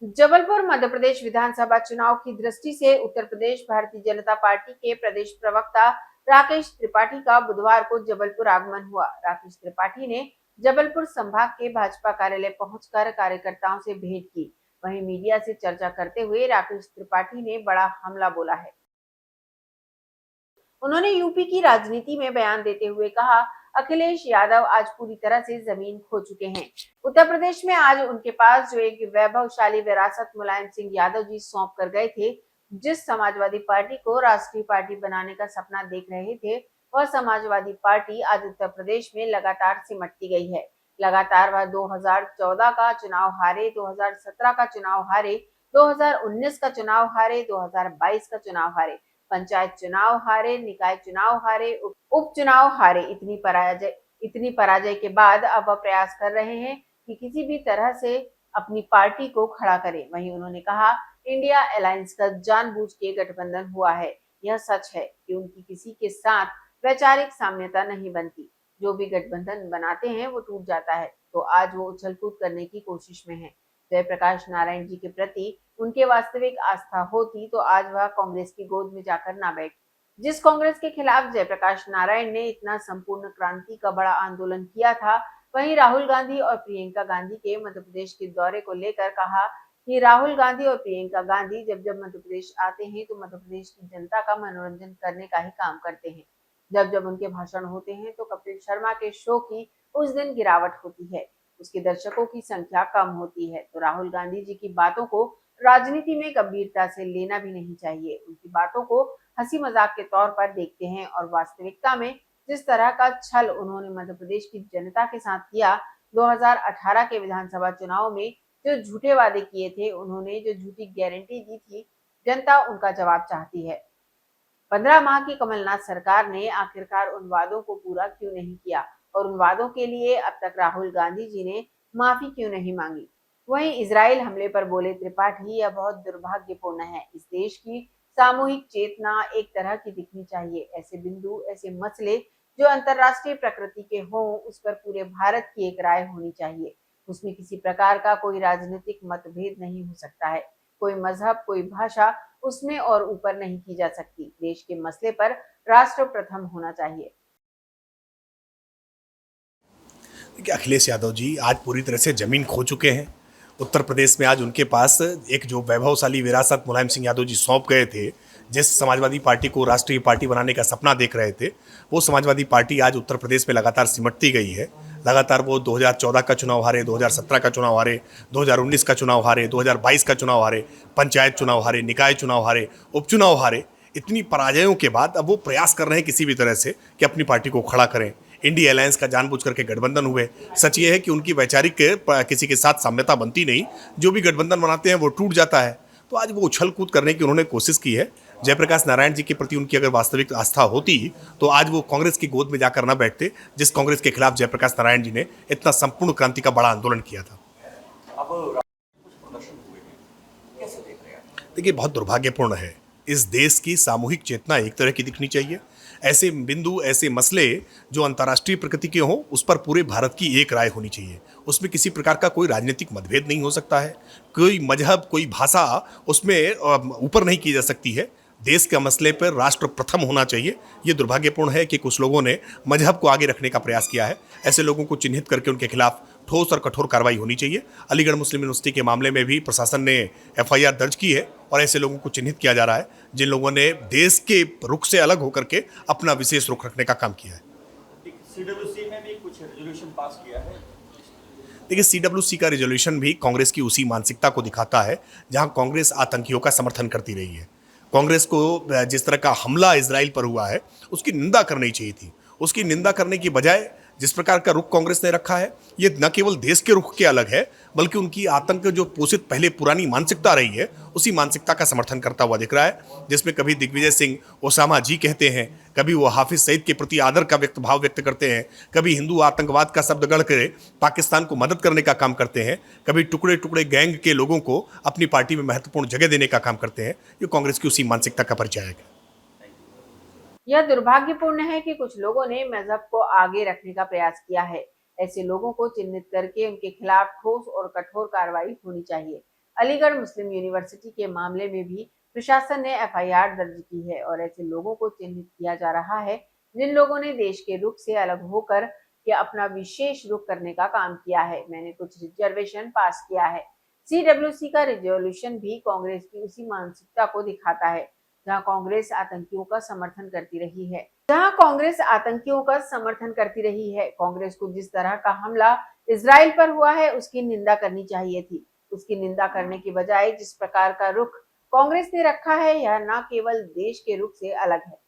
जबलपुर मध्य प्रदेश विधानसभा चुनाव की दृष्टि से उत्तर प्रदेश भारतीय जनता पार्टी के प्रदेश प्रवक्ता राकेश त्रिपाठी का बुधवार को जबलपुर आगमन हुआ। राकेश त्रिपाठी ने जबलपुर संभाग के भाजपा कार्यालय पहुंचकर कार्यकर्ताओं से भेंट की। वहीं मीडिया से चर्चा करते हुए राकेश त्रिपाठी ने बड़ा हमला बोला है। उन्होंने यूपी की राजनीति में बयान देते हुए कहा, अखिलेश यादव आज पूरी तरह से जमीन खो चुके हैं। उत्तर प्रदेश में आज उनके पास जो एक वैभवशाली विरासत मुलायम सिंह यादव जी सौंप कर गए थे, जिस समाजवादी पार्टी को राष्ट्रीय पार्टी बनाने का सपना देख रहे थे, वह समाजवादी पार्टी आज उत्तर प्रदेश में लगातार सिमटती गई है। लगातार वह 2014 का चुनाव हारे, 2017 का चुनाव हारे, 2019 का चुनाव हारे, 2022 का चुनाव हारे, पंचायत चुनाव हारे, निकाय चुनाव हारे, उपचुनाव हारे। इतनी पराजय के बाद अब वह प्रयास कर रहे हैं कि किसी भी तरह से अपनी पार्टी को खड़ा करें। वहीं उन्होंने कहा, इंडिया अलायंस का जानबूझ के गठबंधन हुआ है। यह सच है कि उनकी किसी के साथ वैचारिक साम्यता नहीं बनती। जो भी गठबंधन बनाते हैं वो टूट जाता है। तो आज वो उछल कूद करने की कोशिश में है। जयप्रकाश नारायण जी के प्रति उनके वास्तविक आस्था होती तो आज वह कांग्रेस की गोद में जाकर ना बैठ। जिस कांग्रेस के खिलाफ जयप्रकाश नारायण ने इतना संपूर्ण क्रांति का बड़ा आंदोलन किया था, वहीं राहुल गांधी और प्रियंका गांधी के मध्य प्रदेश के दौरे को लेकर कहा कि राहुल गांधी और प्रियंका गांधी जब जब मध्य प्रदेश आते हैं तो मध्य प्रदेश की जनता का मनोरंजन करने का ही काम करते हैं। जब जब उनके भाषण होते हैं तो कपिल शर्मा के शो की उस दिन गिरावट होती है, उसके दर्शकों की संख्या कम होती है। तो राहुल गांधी जी की बातों को राजनीति में गंभीरता से लेना भी नहीं चाहिए। उनकी बातों को हंसी मजाक के तौर पर देखते हैं और वास्तविकता में जिस तरह का छल उन्होंने मध्य प्रदेश की जनता के साथ किया, 2018 के विधानसभा चुनाव में जो झूठे वादे किए थे, उन्होंने जो झूठी गारंटी दी थी, जनता उनका जवाब चाहती है। 15 माह की कमलनाथ सरकार ने आखिरकार उन वादों को पूरा क्यों नहीं किया और उन वादों के लिए अब तक राहुल गांधी जी ने माफी क्यों नहीं मांगी। वहीं इजराइल हमले पर बोले त्रिपाठी, यह बहुत दुर्भाग्यपूर्ण है। इस देश की सामूहिक चेतना एक तरह की दिखनी चाहिए। ऐसे बिंदु, ऐसे मसले जो अंतरराष्ट्रीय प्रकृति के हों, उस पर पूरे भारत की एक राय होनी चाहिए। उसमें किसी प्रकार का कोई राजनीतिक मतभेद नहीं हो सकता है। कोई मजहब, कोई भाषा उसमें और ऊपर नहीं की जा सकती। देश के मसले पर राष्ट्र प्रथम होना चाहिए। देखिए, अखिलेश यादव जी आज पूरी तरह से जमीन खो चुके हैं। उत्तर प्रदेश में आज उनके पास एक जो वैभवशाली विरासत मुलायम सिंह यादव जी सौंप गए थे, जिस समाजवादी पार्टी को राष्ट्रीय पार्टी बनाने का सपना देख रहे थे, वो समाजवादी पार्टी आज उत्तर प्रदेश में लगातार सिमटती गई है। लगातार वो 2014 का चुनाव हारे, 2017 का चुनाव हारे, 2019 का चुनाव हारे, 2022 का चुनाव हारे, पंचायत चुनाव हारे, निकाय चुनाव हारे, उपचुनाव हारे। इतनी पराजयों के बाद अब वो प्रयास कर रहे हैं किसी भी तरह से कि अपनी पार्टी को खड़ा करें। इंडिया अलायंस का जानबूझ करके गठबंधन हुए। सच ये है कि उनकी वैचारिक किसी के साथ साम्यता बनती नहीं। जो भी गठबंधन बनाते हैं वो टूट जाता है। तो आज वो उछल कूद करने की उन्होंने कोशिश की है। जयप्रकाश नारायण जी के प्रति उनकी अगर वास्तविक आस्था होती तो आज वो कांग्रेस की गोद में जाकर न बैठते, जिस कांग्रेस के खिलाफ जयप्रकाश नारायण जी ने इतना संपूर्ण क्रांति का बड़ा आंदोलन किया था। देखिए, बहुत दुर्भाग्यपूर्ण है। इस देश की सामूहिक चेतना एक तरह की दिखनी चाहिए। ऐसे बिंदु, ऐसे मसले जो अंतर्राष्ट्रीय प्रकृति के हों, उस पर पूरे भारत की एक राय होनी चाहिए। उसमें किसी प्रकार का कोई राजनीतिक मतभेद नहीं हो सकता है। कोई मजहब, कोई भाषा उसमें ऊपर नहीं की जा सकती है। देश के मसले पर राष्ट्र प्रथम होना चाहिए। ये दुर्भाग्यपूर्ण है कि कुछ लोगों ने मजहब को आगे रखने का प्रयास किया है। ऐसे लोगों को चिन्हित करके उनके खिलाफ ठोस और कठोर कार्रवाई होनी चाहिए। अलीगढ़ मुस्लिम यूनिवर्सिटी के मामले में भी प्रशासन ने एफआईआर दर्ज की है और ऐसे लोगों को चिन्हित किया जा रहा है जिन लोगों ने देश के रुख से अलग होकर के अपना विशेष रुख रखने का काम किया है। सीडब्ल्यूसी में भी कुछ रेजोल्यूशन पास किया है। देखिए, सीडब्ल्यूसी का रेजोल्यूशन भी कांग्रेस की उसी मानसिकता को दिखाता है जहां कांग्रेस आतंकियों का समर्थन करती रही है। कांग्रेस को जिस तरह का हमला इजराइल पर हुआ है, उसकी निंदा करनी चाहिए थी। उसकी निंदा करने की बजाय जिस प्रकार का रुख कांग्रेस ने रखा है, ये न केवल देश के रुख के अलग है, बल्कि उनकी आतंक जो पोषित पहले पुरानी मानसिकता रही है, उसी मानसिकता का समर्थन करता हुआ दिख रहा है। जिसमें कभी दिग्विजय सिंह ओसामा जी कहते हैं, कभी वो हाफिज सईद के प्रति आदर का भाव व्यक्त करते हैं, कभी हिंदू आतंकवाद का शब्द गढ़ कर पाकिस्तान को मदद करने का काम करते हैं, कभी टुकड़े टुकड़े गैंग के लोगों को अपनी पार्टी में महत्वपूर्ण जगह देने का काम करते हैं। ये कांग्रेस की उसी मानसिकता का परिचय है। यह दुर्भाग्यपूर्ण है कि कुछ लोगों ने मजहब को आगे रखने का प्रयास किया है। ऐसे लोगों को चिन्हित करके उनके खिलाफ ठोस और कठोर कार्रवाई होनी चाहिए। अलीगढ़ मुस्लिम यूनिवर्सिटी के मामले में भी प्रशासन ने एफआईआर दर्ज की है और ऐसे लोगों को चिन्हित किया जा रहा है जिन लोगों ने देश के रुख से अलग होकर के अपना विशेष रुख करने का काम किया है। मैंने कुछ रिजर्वेशन पास किया है। सीडब्ल्यूसी का रिजोल्यूशन भी कांग्रेस की उसी मानसिकता को दिखाता है जहां कांग्रेस आतंकियों का समर्थन करती रही है। कांग्रेस को जिस तरह का हमला इजराइल पर हुआ है उसकी निंदा करनी चाहिए थी। उसकी निंदा करने के बजाय जिस प्रकार का रुख कांग्रेस ने रखा है यह न केवल देश के रुख से अलग है